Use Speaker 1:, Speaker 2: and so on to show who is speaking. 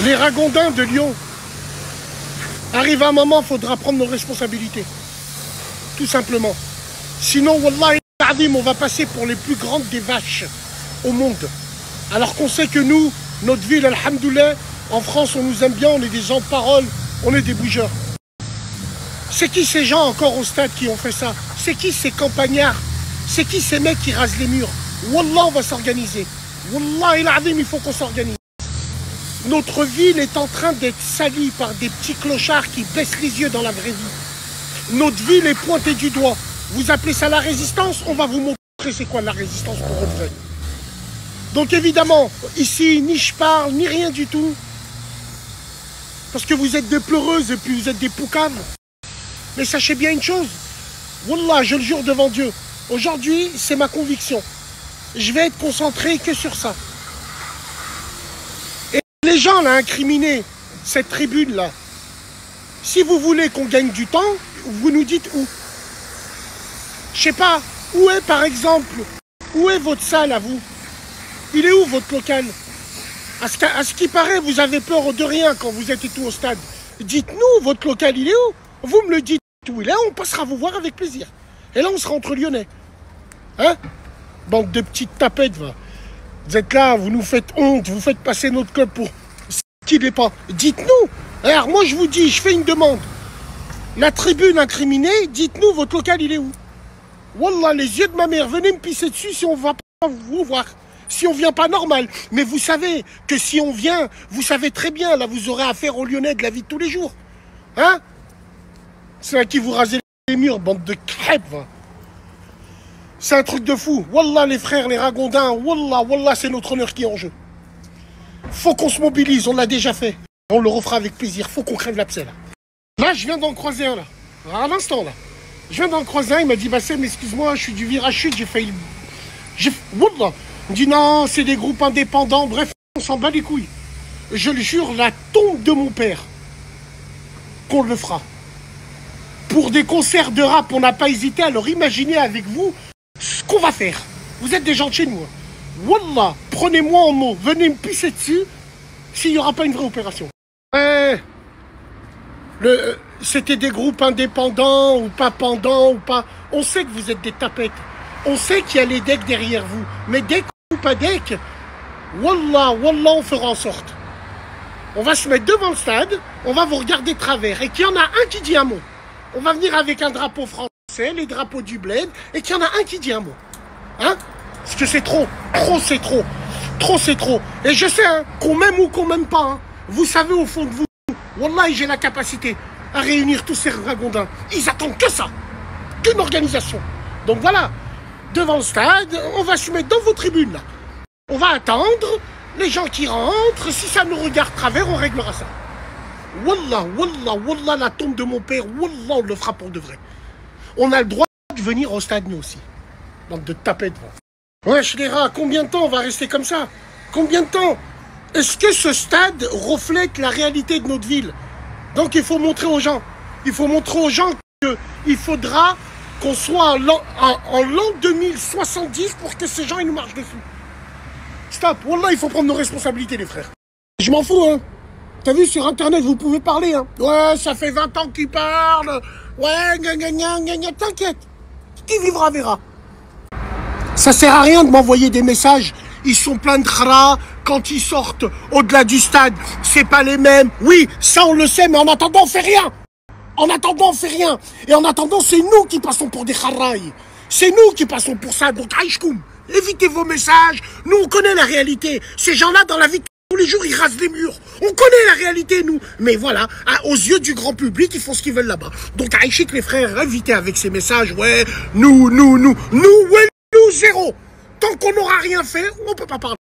Speaker 1: Les ragondins de Lyon. Arrive un moment, il faudra prendre nos responsabilités. Tout simplement. Sinon, Wallah, on va passer pour les plus grandes des vaches au monde. Alors qu'on sait que nous, notre ville, alhamdoulilah, en France, on nous aime bien, on est des gens de parole, on est des bougeurs. C'est qui ces gens encore au stade qui ont fait ça? C'est qui ces campagnards? C'est qui ces mecs qui rasent les murs? Wallah, on va s'organiser. Wallah, il faut qu'on s'organise. Notre ville est en train d'être salie par des petits clochards qui baissent les yeux dans la vraie vie. Notre ville est pointée du doigt. Vous appelez ça la résistance? On va vous montrer c'est quoi la résistance pour vrai. Donc évidemment, ici, ni je parle, ni rien du tout. Parce que vous êtes des pleureuses et puis vous êtes des poucaves. Mais sachez bien une chose. Wallah, je le jure devant Dieu. Aujourd'hui, c'est ma conviction. Je vais être concentré que sur ça. Et les gens là, incriminés, cette tribune-là, si vous voulez qu'on gagne du temps, vous nous dites où. Je sais pas, où est par exemple, où est votre salle à vous? Il est où votre local? À ce qui paraît, vous avez peur de rien quand vous êtes et tout au stade. Dites-nous, votre local, il est où? Vous me le dites où il est, on passera vous voir avec plaisir. Et là, on sera entre Lyonnais. Hein? Bande de petites tapettes, va. Vous êtes là, vous nous faites honte, vous faites passer notre club pour ce qu'il n'est pas. Dites-nous. Alors, moi, je vous dis, je fais une demande. La tribune incriminée, dites-nous, votre local, il est où? Wallah, les yeux de ma mère, venez me pisser dessus si on ne va pas vous voir. Si on vient pas normal. Mais vous savez que si on vient, vous savez très bien, là, vous aurez affaire aux Lyonnais de la vie de tous les jours. Hein? C'est à qui vous rasez les murs, bande de crêpes, va. C'est un truc de fou. Wallah, les frères, les ragondins, wallah, wallah, c'est notre honneur qui est en jeu. Faut qu'on se mobilise, on l'a déjà fait. On le refera avec plaisir, faut qu'on crève l'abcès, là. Là, je viens d'en croiser un, là. À l'instant, là. Je viens d'en croiser un, il m'a dit, Bassem, excuse-moi, je suis du virage sud, j'ai failli... Wallah. Il me dit, non, c'est des groupes indépendants, bref, on s'en bat les couilles. Je le jure, la tombe de mon père, qu'on le fera. Pour des concerts de rap, on n'a pas hésité, alors imaginez avec vous ce qu'on va faire. Vous êtes des gens de chez nous. Wallah, prenez-moi en mot, venez me pisser dessus s'il n'y aura pas une vraie opération. C'était des groupes indépendants ou pas pendants ou pas. On sait que vous êtes des tapettes. On sait qu'il y a les decks derrière vous. Mais deck ou pas deck, wallah, wallah, on fera en sorte. On va se mettre devant le stade, on va vous regarder de travers. Et qu'il y en a un qui dit un mot. On va venir avec un drapeau français, les drapeaux du bled, et qu'il y en a un qui dit un mot. Hein? Parce que c'est trop. Trop, c'est trop. Trop, c'est trop. Et je sais, hein, qu'on m'aime ou qu'on m'aime pas, hein, vous savez au fond de vous, wallah, j'ai la capacité à réunir tous ces ragondins. Ils attendent que ça. Qu'une organisation. Donc voilà, devant le stade, on va se mettre dans vos tribunes, là. On va attendre les gens qui rentrent. Si ça nous regarde travers, on réglera ça. Wallah, wallah, wallah, la tombe de mon père, wallah, on le fera pour de vrai. On a le droit de venir au stade, nous aussi. Bande de tapettes, va. Wesh, les rats, combien de temps on va rester comme ça? Combien de temps? Est-ce que ce stade reflète la réalité de notre ville? Donc il faut montrer aux gens. Il faut montrer aux gens qu'il faudra qu'on soit en l'an 2070 pour que ces gens ils nous marchent dessus. Stop, wallah, il faut prendre nos responsabilités, les frères. Je m'en fous, hein. T'as vu, sur Internet, vous pouvez parler, hein. Ouais, ça fait 20 ans qu'ils parlent. Ouais, gna gna gna gna gna, t'inquiète. Qui vivra verra. Ça sert à rien de m'envoyer des messages. Ils sont pleins de khara. Quand ils sortent au-delà du stade, c'est pas les mêmes. Oui, ça on le sait, mais en attendant, on fait rien. En attendant, on fait rien. Et en attendant, c'est nous qui passons pour des kharaïs. C'est nous qui passons pour ça. Donc, aïchkoum, évitez vos messages. Nous, on connaît la réalité. Ces gens-là, dans la vie de tous les jours, ils rasent les murs. On connaît la réalité, nous. Mais voilà, aux yeux du grand public, ils font ce qu'ils veulent là-bas. Donc, aïchik, les frères, évitez avec ces messages. Ouais, nous, zéro. Tant qu'on n'aura rien fait, on peut pas parler.